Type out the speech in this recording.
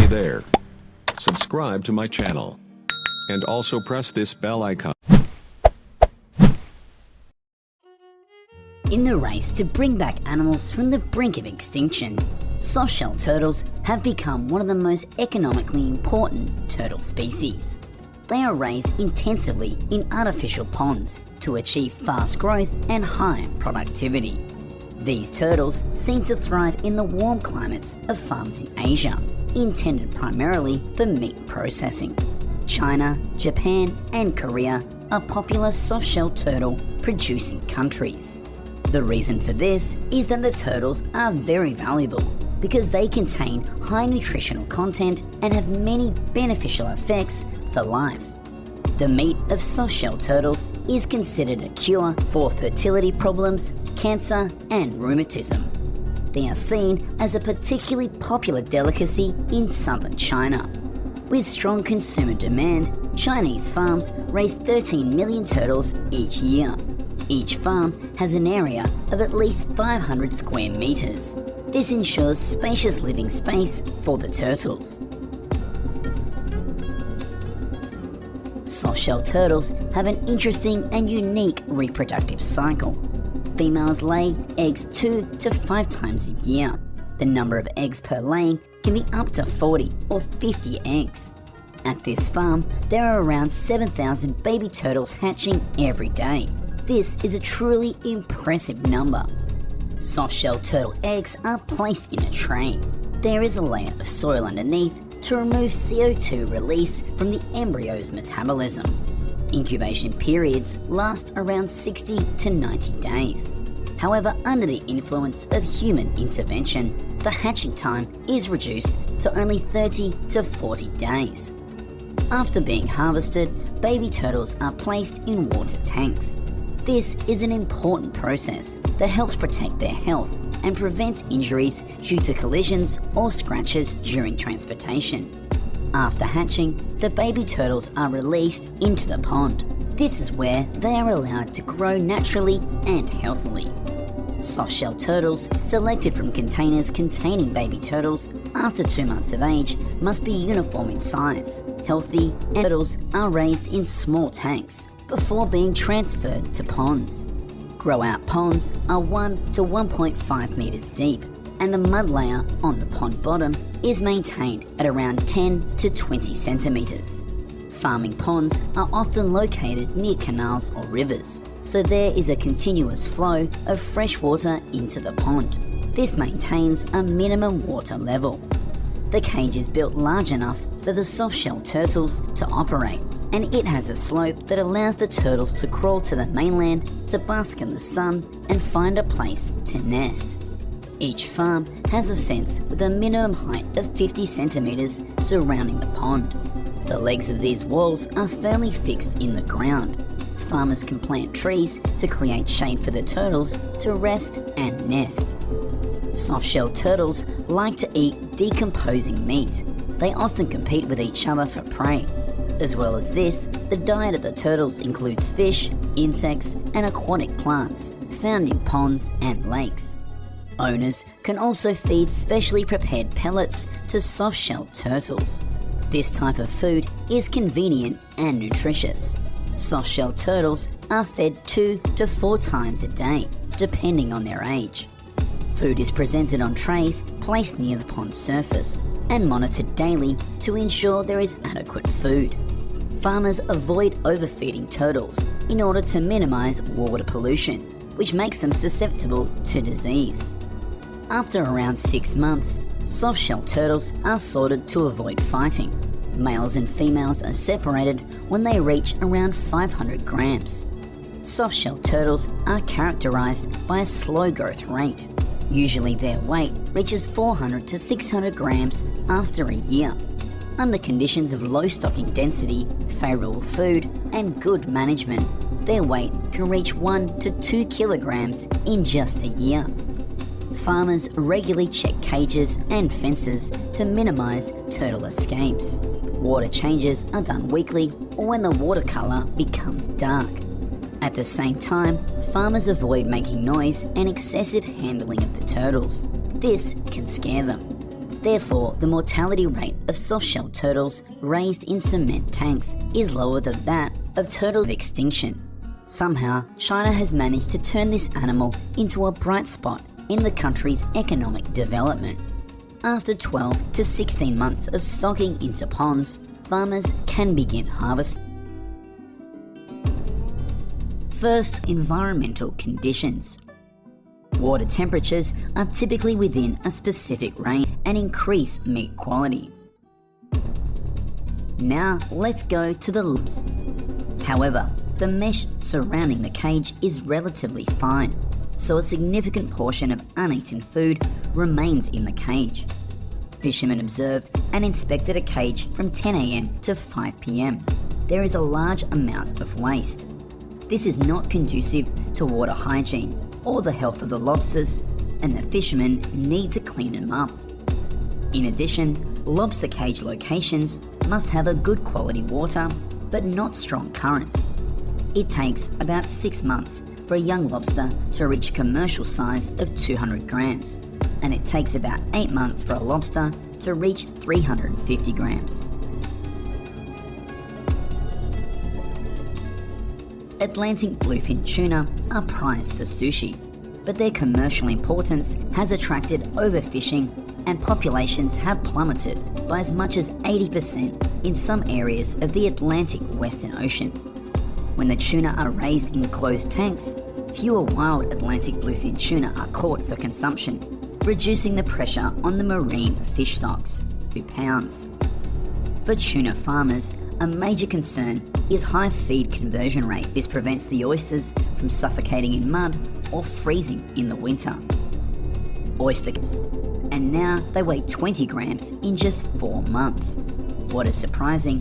Hey there. Subscribe to my channel. And also press this bell icon. In the race to bring back animals from the brink of extinction, softshell turtles have become one of the most economically important turtle species. They are raised intensively in artificial ponds to achieve fast growth and high productivity. These turtles seem to thrive in the warm climates of farms in Asia, intended primarily for meat processing. China, Japan, and Korea are popular softshell turtle producing countries. The reason for this is that the turtles are very valuable because they contain high nutritional content and have many beneficial effects for life. The meat of softshell turtles is considered a cure for fertility problems, cancer, and rheumatism. They are seen as a particularly popular delicacy in southern China. With strong consumer demand, Chinese farms raise 13 million turtles each year. Each farm has an area of at least 500 square meters. This ensures spacious living space for the turtles. Softshell turtles have an interesting and unique reproductive cycle. Females lay eggs 2 to 5 times a year. The number of eggs per laying can be up to 40 or 50 eggs. At this farm, there are around 7,000 baby turtles hatching every day. This is a truly impressive number. Softshell turtle eggs are placed in a tray. There is a layer of soil underneath to remove CO2 released from the embryo's metabolism. Incubation periods last around 60 to 90 days. However, under the influence of human intervention, the hatching time is reduced to only 30 to 40 days. After being harvested, baby turtles are placed in water tanks. This is an important process that helps protect their health and prevents injuries due to collisions or scratches during transportation. After hatching, the baby turtles are released into the pond. This is where they are allowed to grow naturally and healthily. Softshell turtles selected from containers containing baby turtles after 2 months of age must be uniform in size. Healthy turtles are raised in small tanks before being transferred to ponds. Grow-out ponds are 1 to 1.5 meters deep, and the mud layer on the pond bottom is maintained at around 10 to 20 centimeters. Farming ponds are often located near canals or rivers, so there is a continuous flow of fresh water into the pond. This maintains a minimum water level. The cage is built large enough for the softshell turtles to operate, and it has a slope that allows the turtles to crawl to the mainland to bask in the sun and find a place to nest. Each farm has a fence with a minimum height of 50 centimeters surrounding the pond. The legs of these walls are firmly fixed in the ground. Farmers can plant trees to create shade for the turtles to rest and nest. Softshell turtles like to eat decomposing meat. They often compete with each other for prey. As well as this, the diet of the turtles includes fish, insects, and aquatic plants found in ponds and lakes. Owners can also feed specially prepared pellets to softshell turtles. This type of food is convenient and nutritious. Softshell turtles are fed 2 to 4 times a day, depending on their age. Food is presented on trays placed near the pond surface and monitored daily to ensure there is adequate food. Farmers avoid overfeeding turtles in order to minimize water pollution, which makes them susceptible to disease. After around 6 months, softshell turtles are sorted to avoid fighting. Males and females are separated when they reach around 500 grams. Softshell turtles are characterized by a slow growth rate. Usually their weight reaches 400 to 600 grams after a year. Under conditions of low stocking density, favorable food, and good management, their weight can reach 1 to 2 kilograms in just a year. Farmers regularly check cages and fences to minimize turtle escapes. Water changes are done weekly or when the water color becomes dark. At the same time, farmers avoid making noise and excessive handling of the turtles. This can scare them. Therefore, the mortality rate of softshell turtles raised in cement tanks is lower than that of turtles of extinction. Somehow, China has managed to turn this animal into a bright spot in the country's economic development. After 12 to 16 months of stocking into ponds, farmers can begin harvesting. First, environmental conditions. Water temperatures are typically within a specific range and increase meat quality. Now let's go to the lumps. However, the mesh surrounding the cage is relatively fine, so a significant portion of uneaten food remains in the cage. Fishermen observed and inspected a cage from 10 AM to 5 PM. There is a large amount of waste. This is not conducive to water hygiene or the health of the lobsters, and the fishermen need to clean them up. In addition, lobster cage locations must have a good quality water, but not strong currents. It takes about 6 months for a young lobster to reach commercial size of 200 grams, and it takes about 8 months for a lobster to reach 350 grams. Atlantic bluefin tuna are prized for sushi, but their commercial importance has attracted overfishing, and populations have plummeted by as much as 80% in some areas of the Atlantic Western Ocean. When the tuna are raised in closed tanks, fewer wild Atlantic bluefin tuna are caught for consumption, reducing the pressure on the marine fish stocks. 2 pounds. For tuna farmers, a major concern is high feed conversion rate. This prevents the oysters from suffocating in mud or freezing in the winter. Oysters, and now they weigh 20 grams in just 4 months. What is surprising